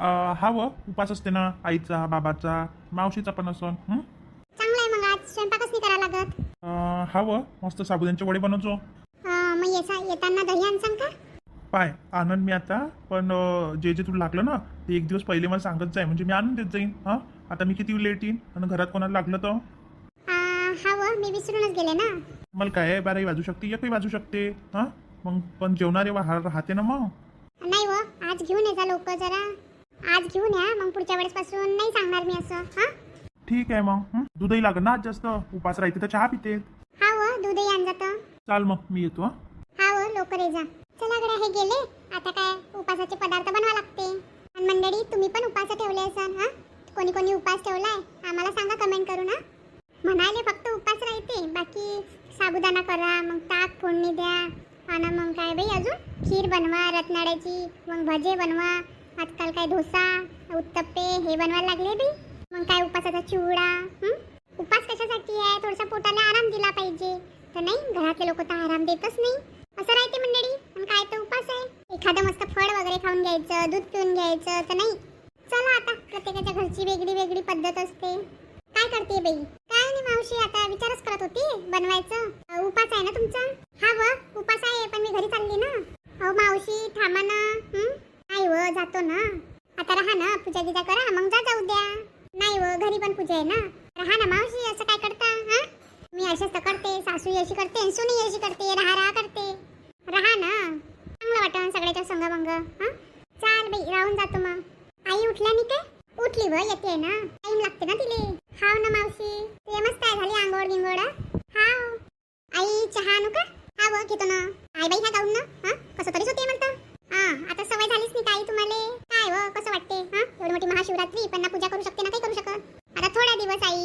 हा व उपास असते ना आईचा बाबाचा मावशीचा पण असं चांगलं आहे मग आज स्वयंपाकच नाही करावा लागत. हा व मस्त साबुदाण्याचे वडे बनवतो. मग येताना दही आणसान का? पाय आनंद मी आता पण जे जे तुला लागलं ना ते एक दिवस पहिले मला सांगत जाय म्हणजे मी आणून देत जाईन. आता मी किती लेट येईन आणि घरात कोणाला लागलं तर मी विसरूनच गेले ना. मला काय 12ही वाजू शकते 1ही वाजू शकते. मग पण जेवणारे राहते ना मग. नाही व आज घेऊन ये जा लवकर जरा. आज घेऊन या मग पुढच्या वेळेस पासून नाही सांगणार मी असं. ठीक आहे मग दूधही लागत ना आज जास्त उपास राहते तर चहा पिते. दूधही आण जातं. चाल मग मी येतो. लवकर ये जा. चला गड्या हे गेले. आता काय उपासाचे पदार्थ बनवा लागते. आणि मंडळी तुम्ही पण उपास ठेवले असाल. कोणी कोणी उपास ठेवलाय आम्हाला सांगा कमेंट करून. म्हणाले फक्त उपास राहते बाकी साबुदाणा करा मग ताक फोडणी द्या आणि मग काय बाई अजून खीर बनवा रत्नाड्याची मग भजे बनवा आजकाल काय डोसा उत्तप्पे हे बनवायला लागले बाई. मग काय उपासाचा चिवडा. उपास कशासाठी आहे थोडासा पोटाला आराम दिला पाहिजे तर नाही घरातले लोक तर आराम देतच नाही असं राहते मंडळी. आणि काय तर उपास आहे एखादं मस्त फळ वगैरे खाऊन घ्यायचं दूध पिऊन घ्यायचं तर नाही. चला आता प्रत्येकाच्या घरची वेगळी वेगळी पद्धत असते. काय करते बाई? काय नाही मावशी आता विचारच करत होती बनवायचं. उपास आहे ना तुमचा? उपास आहे पण मी घरी चालली ना. मावशी थांबा ना. नाही व जातो ना. आता राहा ना पूजा गिजा करा मग जा उद्या. नाही व घरी पण पूजा आहे ना. राहा ना मावशी असं काय करता? मी अशीच तर करते सासू अशी करते सुनी अशी करते राहा करते. राहा ना चांगलं वाटतं सगळ्याच्या संगमंग. चाल बाई राहून जातो मग. आई उठल्या नाही काय? उठली व येते ना टाइम लागते ना तिले. हाव ना मावशी ते मस्त आहे झाली आंघोळ गिंगोळ. आई चहा आणू का? घेतो ना. आई बाई ह्या गाऊन ना कसं तरीच होते म्हणतं. आता सवय झालीच नाही काही तुम्हाला. काय व कसं वाटते? एवढी मोठी महाशिवरात्री पण ना पूजा करू शकते ना काही करू शकत आता थोड्या दिवस आई.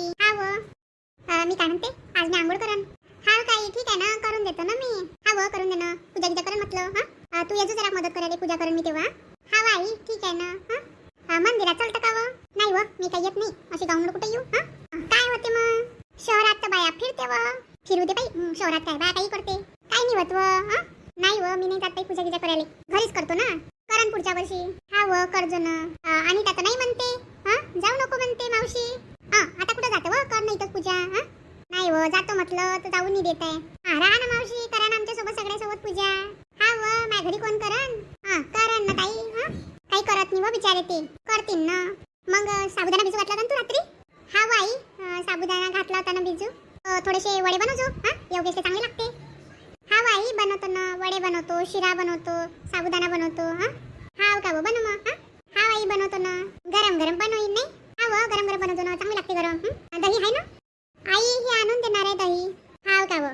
मी काय म्हणते आज मी आंघोळ करन. काही ठीक आहे ना करून देतो ना मी. करून दे ना पूजा गिजा करन म्हटलं. तू येजो जरा मदत करायला पूजा करून मी तेव्हा. आई ठीक आहे ना. मंदिरात चालतं का व? नाही व मी काही येत नाही अशी गाऊन कुठे येऊ. काय होते मग शहरात तर बाया फिरते व फिरू दे बाई. शहरात काय बाया काही करते काही नाही होत व. नाही व मी नाही जात बाई पूजा गिजा करायला घरीच करतो ना. करन पुढच्या वर्षी. करजो ना. आणि आता नाही म्हणते जाऊ नको म्हणते मावशी. आता कुठं जातो व कर नाही तर पूजा. नाही व जातो म्हटलं तर जाऊन नाही देत आहे. राहा ना मावशी करा ना आमच्या सोबत सगळ्यासोबत पूजा. माझ्या घरी कोण करन? करन ना ताई. काही करत नाही व बिचारे ते करतील ना. मग साबुदाणा भिजू घातला होता तू रात्री? आई साबुदाणा घातला होता ना भिजू. थोडेसे वडे बनवजो. योगेशला चांगले लागते. आई बनवतो ना वडे बनवतो शिरा बनवतो साबुदाणा बनवतो. का व बनव मग. आई बनवतो ना गरम गरम बनवईन नाही. गरम गरम बनवतो ना चांगली लागते गरम. दही आहे ना आई हे आणून देणार आहे दही. का व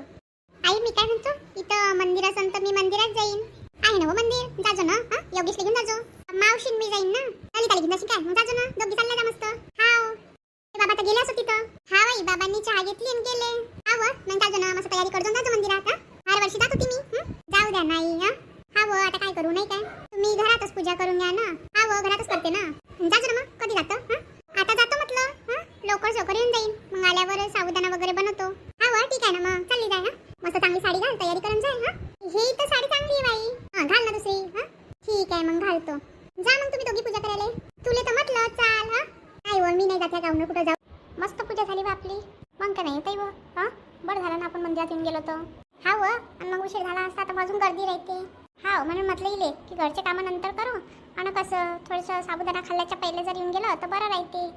आई मी काय म्हणतो इथं मंदिर असन तर मी मंदिरात जाईन. आहे ना व मंदिर जाजो ना. योगेशला घेऊन जाजो. मावशीन मी जाईन ना. ताली घेऊन जाशील काय मग जाजो ना दोघी चालल्या जा मस्त. बाबा तर गेले असो तिथं. आई बाबांनी चहा घेतली आणि गेले. मग जाजो ना मस्त तयारी करजो जाजो मंदिरात. हर वर्षी जात होती मी. जाऊ द्या नाही. आता काय करू नाही काय तुम्ही घरातच पूजा करून घ्या ना. घरातच करते ना. जाजो ना मग कधी जातो? आता जातो म्हटलं. लवकर सवकर येऊन जाईन मग आल्यावर साबुदाणा वगैरे बनवतो. ठीक आहे ना मग चालली जाय. मस्त चांगली साडी घाल तयारी करून जाय. ही तर साडी चांगली आहे बाई. घाल ना दुसरी. ठीक आहे मग घालतो. जा मग तुम्ही दोघी पूजा करायला. तुले तर म्हटलं चाल. नाही व मी नाही जात गावनं कुठं जाऊ. मस्त पूजा झाली बा आपली. मग का नाही येत व. बरं झालं ना आपण मंदिरात येऊन गेलो तर. आणि मग उशीर झाला असता तर अजून गर्दी राहते. म्हणून म्हटलं इले की घरचे कामं नंतर करू आणि कसं थोडंसं साबुदाणा खाल्ल्याच्या पहिले जर येऊन गेलं तर बरं राहते.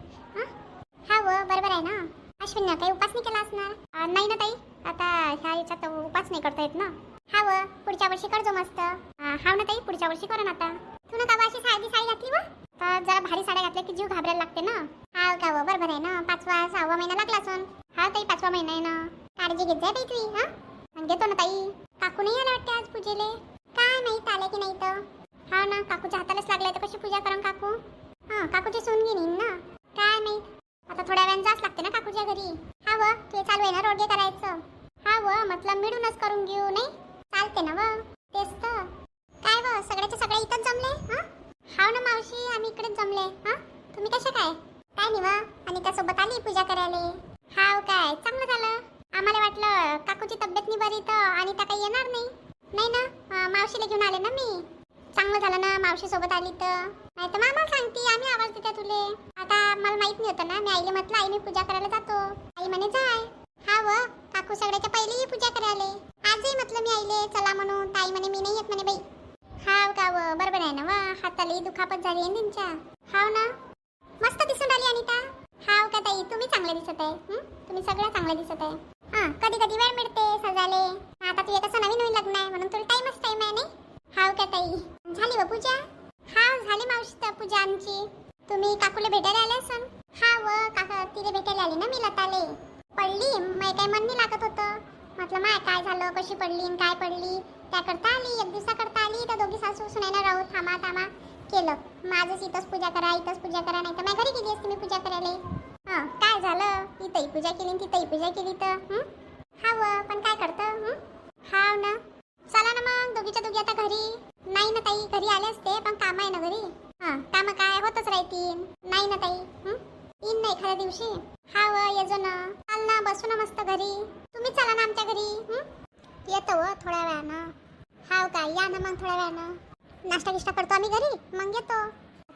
बरोबर आहे ना. अश्विन काही उपास नाही केला असणार? नाही ना ताई आता ह्या याच्यात उपास नाही करता येत ना. पुढच्या वर्षी करजो मस्त. ना ताई पुढच्या वर्षी करून आता. तू ना का अशी साधी साडी घातली व तर जरा भारी साड्या घातल्या की जीव घाबरायला लागते ना. का व बरोबर आहे ना 5वा 6वा महिना लागला असून. ताई 5वा महिना आहे ना. काळजी घेत जाय बाई तुम्ही. घेतो ना ताई. काकू नाही आला वाटते आज पूजेले. काय माहित आले की नाही तर. ना काकूच्या हातालाच लागलाय तर कशी पूजा करून काकू. काकूची सून घेईन ना. काय माहित आता थोड्या वेळानं जाच लागते ना काकूच्या घरी. ते चालू आहे ना रोडगे करायचं. म्हटलं मिळूनच करून घेऊ नाही चालते ना व. तेच तर काय व सगळ्याचे सगळे इथंच जमले. ना मावशी आम्ही इकडेच जमले. तुम्ही कशा काय नाही व अनिका सोबत आली पूजा करायला. काय चांगलं झालं. आम्हाला वाटलं काकूची तब्येत नाही बरी तर आणि त्या काही येणार नाही. नाही ना मावशीला घेऊन आले ना मी. चांगलं झालं ना मावशी सोबत आली तर, नाही तर मामा सांगते आम्ही आवाज देते तुले. आता मला माहित नाही होतं ना, मी आईला म्हटलं आई मी पूजा करायला जातो. आई म्हणे जाय. हा व काकू सगळ्याच्या पहिले ही पूजा करायला. आजही म्हटलं मी आईले चला म्हणून, ताई म्हणे मी नाही येत म्हणे बाई. हाव का व बरोबर आहे ना वा, हाताला दुखापत झाली आहे त्यांच्या. हाव ना मस्त दिसून राहिली अनिता. हाव का ताई तुम्ही चांगले दिसत आहे. तुम्ही सगळं चांगलं दिसत आहे. हा कधी कधी वेळ मिळते सजाले. आता तुझे कसं नवीन नवीन लग्न आहे म्हणून तुला टाइम आहे नाही. हाव का ताई झाली व पूजा. हाव झाली मावशी तर पूजा आमची. तुम्ही काकूला भेटायला आले असन. हा व काका तिला भेटायला आली ना मी लताले. पडली मग काही मन नाही लागत होतं. म्हटलं माय काय झालं कशी पडली आणि काय पडली त्याकरता आली. एक दिवसाकरता आली तर दोघी सासू सुनायला राहू थांबा केलं. माझंच इथंच पूजा करा इथंच पूजा करा, नाही तर माझ्या घरी गेली असते मी पूजा करायला. हां काय झालं इथंही पूजा केली आणि तिथंही पूजा केली तर हाव पण काय करतं. हाव ना चला ना मग दोघीच्या दोघी आता घरी. नाही ना ताई घरी आले असते पण काम आहे ना घरी. हां कामं काय होतच राहतील. नाही ना ताई येईन ना एखाद्या दिवशी. हाव येजो ना. चाल ना बसू ना मस्त घरी. तुम्ही चला ना आमच्या घरी. येतो व थोड्या वेळानं. हाव काय या ना मग थोड्या वेळानं. नाश्ता गिष्टा करतो आम्ही घरी मग येतो.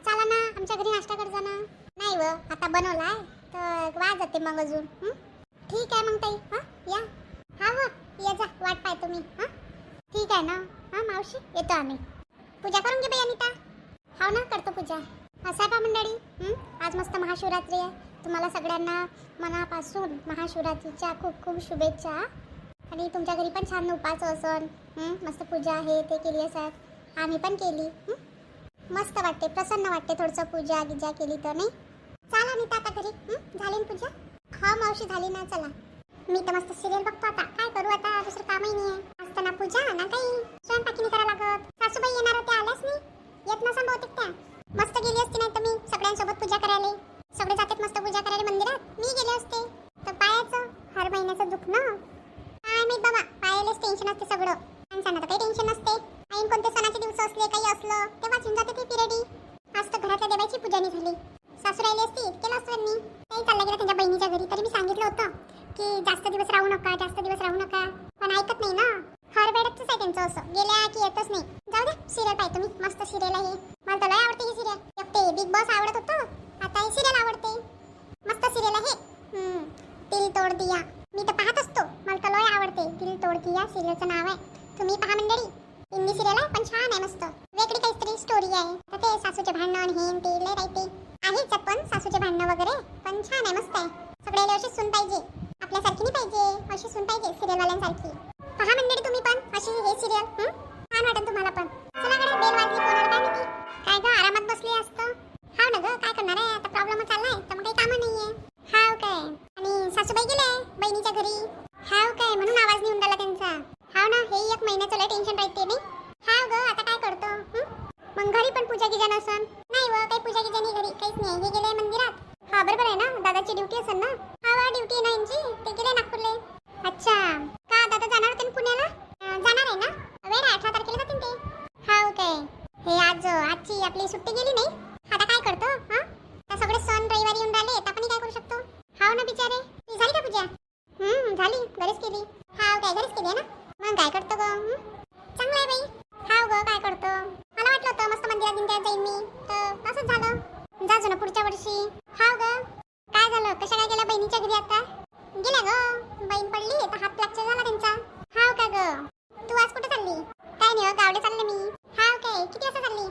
चला ना आमच्या घरी नाश्ता करजा ना. नाही व आता बनवलाय तर वाज जाते मग अजून. ठीक आहे मग ताई हां या. हा व ये जा वाट पाय तुम्ही. हां ठीक आहे ना. हां मावशी येतो आम्ही. पूजा करून घे बाई अनिता. हाव ना करतो पूजा. असं आहे पा मंडळी आज मस्त महाशिवरात्री आहे. तुम्हाला सगळ्यांना मनापासून महाशिवरात्रीच्या खूप खूप शुभेच्छा. आणि तुमच्या घरी पण छान उपास असन. मस्त पूजा आहे ते केली असत आम्ही पण केली. मस्त वाटते प्रसन्न वाटते थोडंसं पूजा गिजा केली तर नाही. चला नीता आता घरी. झाली ना पूजा. हा मावशी झाली ना. चला मी तर मस्त सिरियल बघतो आता. काय करू आता दुसरं कामही नाही आहे. असतं ना पूजा ना काही स्वयंपाकी नाही करावं लागत. सासूबाई येणार होत्या आल्याच नाही. येत नसा बहुतेक त्या. मस्त गेली असती नाही तर मी सगळ्यांसोबत पूजा करायला. सगळे जातात मस्त पूजा करायला मंदिरात. मी गेले असते तर पायाचं हर महिन्याचं दुखणं काय माहित बाबा. पायालाच टेन्शन असते सगळं. माणसांना तर काही टेन्शन नसते. ऐन कोणते सणाचे दिवस असले काही असलं ते वाचून जाते ते पिरियडी. आज तर घरातल्या देवाची पूजा नाही झाली. सासू राहिली असती केलं असतं त्यांनी. काही चाललं गेलं त्यांच्या बहिणीच्या घरी. तरी मी सांगितलं होतं की जास्त दिवस राहू नका जास्त दिवस राहू नका पण ऐकत नाही ना. हर वेळेच आहे त्यांचं असं. गेल्या की येतच नाही. जाऊ दे सिरियल पाहतो मी. मस्त सिरियल आहे. मला तर लय आवडते ही सिरियल. एक ते बिग बॉस आवडत होतं आता ही सिरियल आवडते. मस्त सिरियल आहे. दिल तोड दिया मी तर पाहत असतो. मला तर लय आवडते. दिल तोड दिया सिरियलचं नाव आहे. तुम्ही पहा मंडळी. हिंदी सिरियल आहे पण छान आहे मस्त. वेगळी काहीतरी स्टोरी आहे. तर ते सासूचे भांडण हे ते लय राहते. आहेच पण सासूचे भांडणं वगैरे पण छान आहे मस्त आहे. सगळ्याला अशी सून पाहिजे. आपल्यासारखी नाही पाहिजे अशी सून पाहिजे सिरियलवाल्यांसारखी. पहा मंडळी तुम्ही पण अशी हे सिरियल छान वाटेल तुम्हाला पण. चला कडे बेल वाजली कोणाला काय माहिती. काय ग आरामात बसली असतं. हाव ना ग काय करणार आहे आता प्रॉब्लेम चाललाय तर मग काही कामं नाहीये. हाव काय आणि सासूबाई गेले बहिणीच्या घरी. हाव काय म्हणून आवाज नाही उंडाला त्यांचा. हाव ना हे एक महिन्याचं लय टेन्शन राहते नाही. हाव ग आता काय करतो. मग घरी पण पूजा गिजा नसन. नाही व काही पूजा गिजा नाही घरी काहीच नाही. हे गेले मंदिरात. हा बरोबर आहे ना दादाची ड्युटी असेल ना. हा ड्युटी आहे ना यांची. ते गेले नागपूरला. अच्छा का दादा जाणार होते पुण्याला. जाणार आहे ना. वेळ 18 तारखेला जातील ते. हाव काय हे आजची आपली सुट्टी गेली नाही. आता काय करतो हा. तर सगळे सण रविवारी येऊन राहिले तर आपण काय करू शकतो. हाव ना बिचारे. ती झाली का पूजा. झाली घरीच केली. हाव काय घरीच केली आहे ना. मग काय करतो ग. चांगलं आहे बाई. हाव ग काय करतो. मला वाटलं होतं मस्त मंदिरात बिंदिरात जाईन मी तर असंच झालं. जाजो ना पुढच्या वर्षी. हाव ग काय झालं कशा काय गेल्या बहिणीच्या घरी आता. गेल्या ग बहीण पडली तर हात फ्रॅक्चर झाला त्यांचा. हाव का ग तू आज कुठे चालली. काय नाही गावडे चालले मी. हाव काय किती वाजता चालली.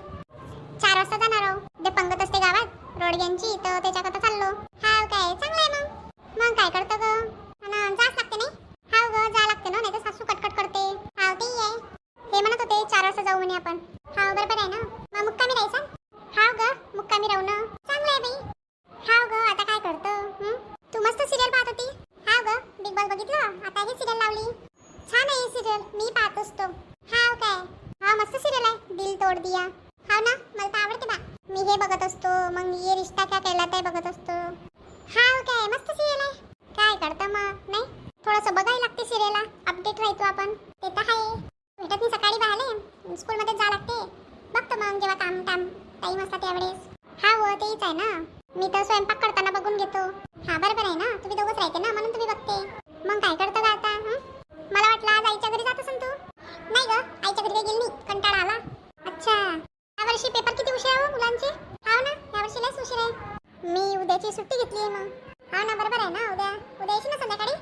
4 वाजता जाणार आहो. ते पंगत असते गावात रोडग्यांची तर त्याच्याकरता चाललो. हाव काय चांगलं आहे मग काय करतो ग. जाच लागते नाही. हाव ग जा लागते ना नाही तर सासू कटकट करते. हाव ते आहे. हे म्हणत होते 4 वाजता जाऊ म्हणे आपण. हाव बरोबर आहे ना. मग मुक्कामी राहायचा. हाव ग मुक्कामी राहू ना चांगलं आहे बाई. हाव ग आता काय करतो. तू मस्त सिरियल पाहत होती. हाव ग बिग बॉस बघितलं आता ही सिरियल लावली. छान आहे ही सिरियल मी पाहत असतो. हाव काय हा मस्त सिरियल आहे दिल तोड दिया. हाव ना मला तर आवडते बा. मी हे बघत असतो मग ये रिश्ता क्या कहलाता है बघत असतो. हाव काय मस्त सिरियल आहे. काय करतं मग नाही थोडंसं बघायला लागते सिरियलला. अपडेट राहतो आपण ते तर आहे. भेटत मी सकाळी बाहेर स्कूलमध्ये जा लागते. बघतो मग जेव्हा काम टाईम असतात त्यावेळेस. हाव तेच आहे ना. मी तर स्वयंपाक करताना बघून घेतो. हा बरोबर आहे ना तुम्ही दोघंच राहते ना म्हणून तुम्ही बघते. मग काय करतो का आता. मला वाटलं आज आईच्या घरी जात असेल तू. नाही ग आईच्या घरी काही गेली नाही कंटाळा आला. अच्छा यावर्षी पेपर किती उशीर आहे हो मुलांचे? हाव ना, यावर्षी लयच उशीर आहे. मी उद्याची सुट्टी घेतली आहे मग. हाव ना, बरोबर आहे ना. उद्या येशील ना संध्याकाळी?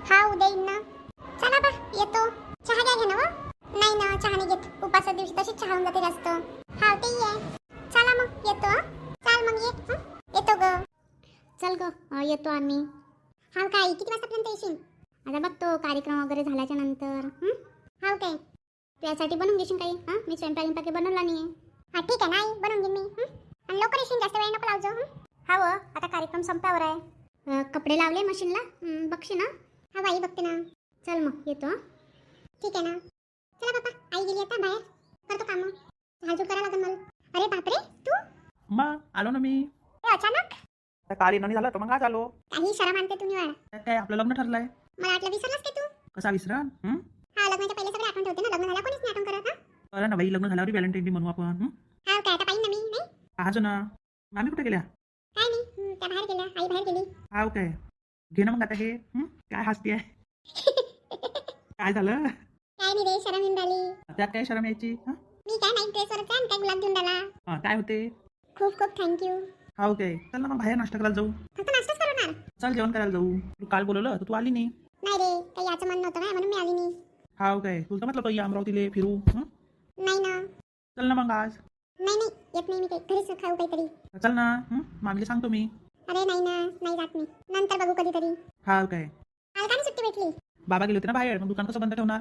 हा, उद्या येईन ना. चला बा, येतो. चहा घ्या ना हो? नाही ना, चहा नाही घेत. उपासा दिवशी तशीच चहा होऊन जाते जास्त. हाव, तेही आहे. चला मग, येतो हं? चाल मग ये. हं? येतो ग. चल ग, येतो आम्ही. हाव काय, किती वाजतापर्यंत येशील? आता बघतो कार्यक्रम वगैरे झाल्याच्या नंतर. हाव काय, त्यासाठी बनवून घेशील काही? हां, मी स्वयंपाक बनवला नाही आहे. हां, ठीक आहे ना आई, बनवून घेईन मी. आणि लवकर येशील, जास्त वेळ नको लावजो. हाव, आता कार्यक्रम संपावर आहे. कपडे लावले मशीनला, बघशील ना? हा बाई, बघते ना. चल मग, येतो हं? ठीक आहे ना. चला बापा, आई गेली आता बाहेर. करतो काम. झाडझूड करायला लागेल मला. अरे बापरे, तू? मग आलो ना मी. ए, अचानक? त्या काल येणं नाही झालं तर मग आज आलो. काही शरम आणते तुम्ही वाढ. त्यात काय आपलं लग्न ठरलंय. मला वाटलं विसरलास की तू? कसा विसरा? हा, लग्नाच्या पहिले सगळे आठवण ठेवते ना. लग्न झाल्या कोणीच नाही आठवण करत. हा, बरं ना बाई, लग्न झाल्यावर व्हॅलेंटाईन डे म्हणू आपण. हा काय, आता पाहिजे ना मी? नाही आज ना. मामी कुठे गेल्या? काय नाही, त्या बाहेर गेल्या. आई बाहेर गेली. हाव काय, घे ना मग आता हे. काय हसती आहे? काय झालं? काय नाही रे, शरम येऊन राहिली. त्यात काय शरम यायची? मी काय नाही, ड्रेसवरच आहे आणि काय गुलाब देऊन राहिला. काय होते? खूप खूप थँक्यू. हाव काय, चल ना मग बाहेर नाश्ता करायला जाऊ. फक्त नाश्ताच करणार? चल जेवण करायला जाऊ. तू काल बोलवलं तर तू आली नाही. नाही रे, काही याचं मन नव्हतं काय, म्हणून मी आली नाही. हाव काय, तुला तर म्हटलं होतं या अमरावतीले फिरू. नाही ना. चल ना मग आज. नाही येत नाही मी, काही घरीच खाऊ काहीतरी. चल ना. मामीला सांगतो मी. अरे नाही ना, नाही जात मी. नंतर बघू कधीतरी. हाव काय, काल का नाही सुट्टी भेटली? बाबा गेले होते ना बाहेर, मग दुकान कसं बंद ठेवणार?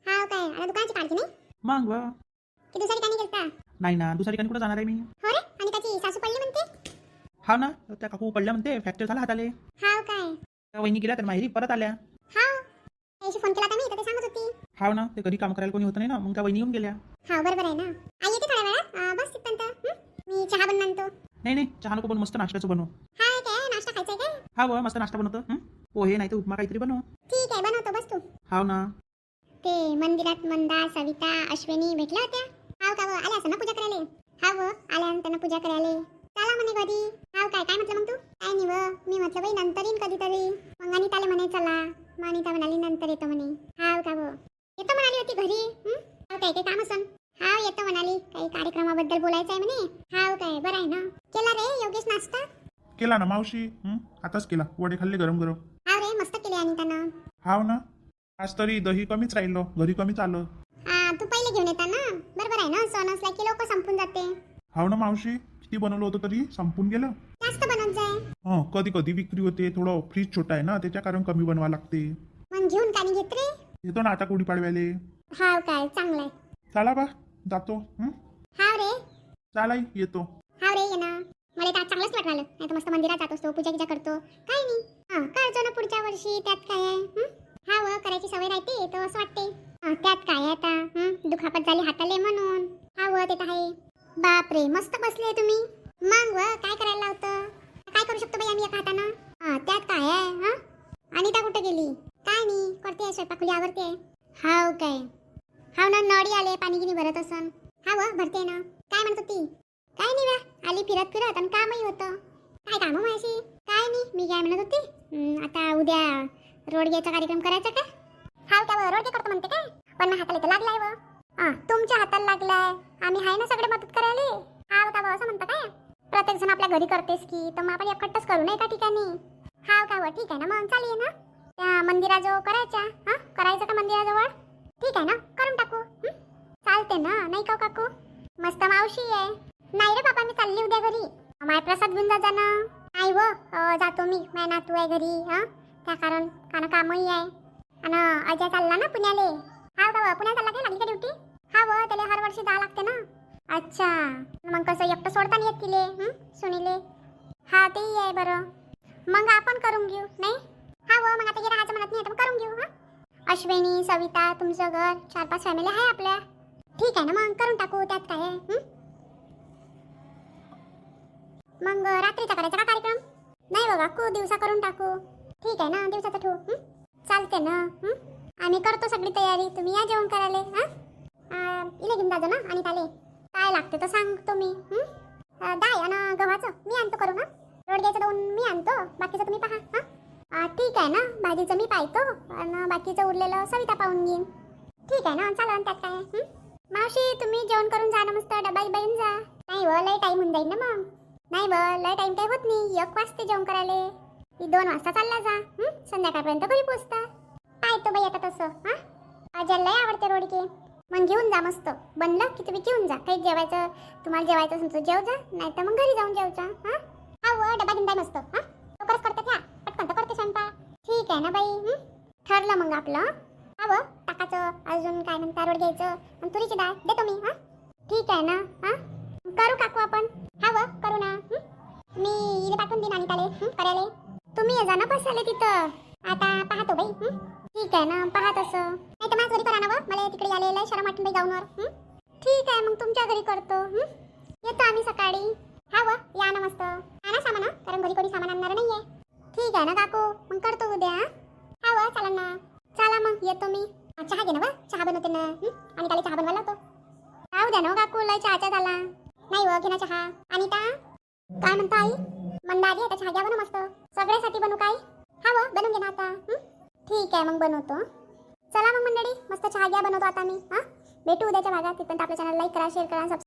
हाव काय, आता दुकानाची काळजी नाही मग की दुसऱ्या ठिकाणी गेलता? नाही ना, दुसऱ्या ठिकाणी कुठं जाणार आहे मी. हो रे, आणि त्याची सासू पडली म्हणते. हाव ना, त्या काकू पडल्या म्हणते, फ्रॅक्चर झाला हाताले. हाव काय. त्या वहिनी गेल्या तर माहेरी परत आल्या. हाव, त्याशी फोन केला तर मी, तर ते सांगत होती. हाव ना, ते घरी काम करायला कोणी होतं नाही ना, मग त्या वहिनी येऊन गेल्या. हाव, बरोबर आहे ना. आई येते थोड्या वेळात. बस तिथपर्यंत मी चहा बनवून आणतो. नाही चहा नको, पण मस्त नाश्त्याचं बनव. हाय काय, नाश्ता खायचा आहे काय? हाव, मस्त नाश्ता बनवतो. पोहे नाही तर उपमा काहीतरी बनव. ठीक आहे, बनवतो, बस तू. हाव ना. ते मंदिरात मंदा, सविता, अश्विनी भेटल्या होत्या. हाव का, आल्या असं ना पूजा करायला? हाव, आल्या त्यांना पूजा करायला. चला म्हणे कधी. हाव काय म्हटलं मग तू? काय नाही मी म्हटलं बाई नंतर येईन कधीतरी. मग अनिताला म्हणे चला. मग अनिता म्हणाली नंतर येतो म्हणे. हाव का येतो म्हणाली होती घरी. हाव काय, काम असन? हाव, येतो म्हणाली. काही कार्यक्रमाबद्दल बोलायचं आहे म्हणे. हाव काय, बरं आहे ना. केला रे योगेश नाश्ता? केला ना मावशी. आताच केला. वडे खाल्ले गरम गरम. हाव रे, मस्त केले अनितानं. हाव ना, आज तरी दही कमीच राहिलो, घरी कमीच आलं. तू पहिले घेऊन येता ना. बरोबर आहे ना, सण असला की लवकर संपून जाते. हाव ना मावशी, किती बनवलं होतं तरी संपून गेलं. जास्त बनवत जाय. कधी कधी विक्री होते, थोडं फ्रीज छोटा आहे ना, त्याच्या कारण कमी बनवा लागते. मग घेऊन का नाही घेत रे? येतो ना आता गुढीपाडव्याले. हाव काय, चांगलं आहे. चला बा, जातो. हाव रे. चालाई, येतो. हाव रे, ये ना. मला तर आज चांगलंच वाटलं. नाही तर मस्त मंदिरात जात असतो, पूजा गिजा करतो. काय नाही. करतो ना पुढच्या वर्षी, त्यात काय आहे. हाव, करायची सवय राहते तर असं वाटते. त्यात काय आता, दुखापत झाली हाताले म्हणून. हाव, ते तर आहे. बापरे, मस्त बसले तुम्ही. मग काय करायला लावतं? काय करू शकतो बाई आम्ही एका हातानं? त्यात काय आहे? अनिता कुठे गेली? काय नाही, करते स्वयंपाकुली आवडते. हाव काय. हाव ना, नळी आले, पाणी गिनी भरत असन. हाव, भरते ना. काय म्हणत होती? काय नाही बा, आली फिरत फिरत आणि कामही होतं. काय काम माझी? काय नाही, मी काय म्हणत होती, आता उद्या रोडग्याचा कार्यक्रम करायचा का? हाव का, रोडगे करतो म्हणते काय? पण मग हाताला तर लागलाय व. तुमच्या हाताला लागलाय, आम्ही आहे ना सगळे मदत करायला. हाव का, असं म्हणतं काय? प्रत्येक जण आपल्या घरी करतेस की, तर मग आपण एकट्टच करू नये का ठिकाणी? हाव का, ठीक आहे ना, मग चालेल ना. त्या मंदिराजवळ करायच्या. करायचं का मंदिराजवळ? ठीक आहे ना, करून टाकू. चालते ना, नाही का काकू? मस्त मावशी आहे. नाही रे बाबा, मी चालली उद्या घरी. माय प्रसाद घेऊन जा ना. नाही व, जातो मी, माय नातू आहे घरी. त्या कारण कामही आहे. आणि अजय चालला ना पुण्याले. हाव का, पुण्यात चालला काय, लागली का ड्युटी? हाव, त्याला हर वर्षी जावं लागते ना. अच्छा, मग कसं एकटं सोडता नाही येत तिले, सुनीले. हा, तेही आहे बरं. मग आपण करून घेऊ, नाही? हाव, मग आता हे राहायचं म्हणत नाही, तर करून घेऊ. अश्विनी, सविता, तुमचं घर, 4-5 फॅमिली आहे आपल्या. ठीक आहे ना, मग करून टाकू, त्यात काय आहे. मग रात्रीचा करायचा का कार्यक्रम? नाही बघा, खूप दिवसा करून टाकू. ठीक आहे ना, दिवसाचं ठेवू. चालते ना. आम्ही करतो सगळी तयारी, तुम्ही या जेवण करायला. इले घेऊन जाजो ना. आणि त्याले काय लागते तर सांगतो मी. डाळ आणि गव्हाचं मी आणतो करू ना. रोडग्याचं 2 मी आणतो, बाकीचं तुम्ही पहा. ठीक आहे ना, भाजीचं मी पाहतो आणि बाकीचं उरलेलं सविता पाहून घेईन. ठीक आहे ना, चालेल, त्यात काय. मावशी तुम्ही जेवण करून जा ना, मस्त डबा घेऊन जा. नाही व लय टाइम होऊन जाईल ना मग. नाही व लय टाइम काही होत नाही, 1 वाजते जेवण करायला. 2 वाजता चालला जा. संध्याकाळपर्यंत घरी पोचता. काय तो बाई आता तसं. हा अजय लय आवडते रोडके. मग घेऊन जा मस्त. बनलं की तुम्ही घेऊन जा. काही जेवायचं तुम्हाला जेवायचं असेल तर जेव जा, नाही तर मग घरी जाऊन जेवचा. हा व डबा घेऊन जाय मस्त. लवकरच करते त्या पटकन तर करते स्वयंपाक. ठीक आहे ना बाई. ठरलं मग आपलं. हा व टाकाचं अजून काय म्हणता रोड घ्यायचं आणि तुरीची डाळ देतो मी. ठीक आहे ना. करू काकू आपण. हा व करू ना. मी इथे पाठवून देईन अनिताले करायला. तुम्ही ये जा ना बसायला तिथं. आता पाहतो बाई. ठीक आहे ना पहा तसं. नाही तर माझ्या घरी करा ना व, मला तिकडे यायला शरम वाटून बाई जाऊनवर. ठीक आहे मग तुमच्या घरी करतो. येतो आम्ही सकाळी. हा व या ना मस्त. आणा सामान कारण घरी कोणी सामान आणणार नाहीये. ठीक आहे ना काकू मग करतो उद्या. हा व चला ना. चला मग येतो मी. चहा घे ना व, चहा बनवते ना. आणि त्याला चहा बनवायला होतो. राहू द्या ना व काकू लय चहाचा झाला. नाही व घे ना चहा. अनिता काय म्हणता आई. मंदा आली आता चहा घ्या बनव मस्त. सगळ्यासाठी बनवू काय. हा व बनवून घे ना आता. ठीक आहे मग बनवतो. चला मग मंडळी मस्त चहा घ्या बनवतो आता मी. भेटू उद्याच्या भागात. तिथपर्यंत आपल्या चॅनल लाईक करा, शेअर करा, सबस्क्राईब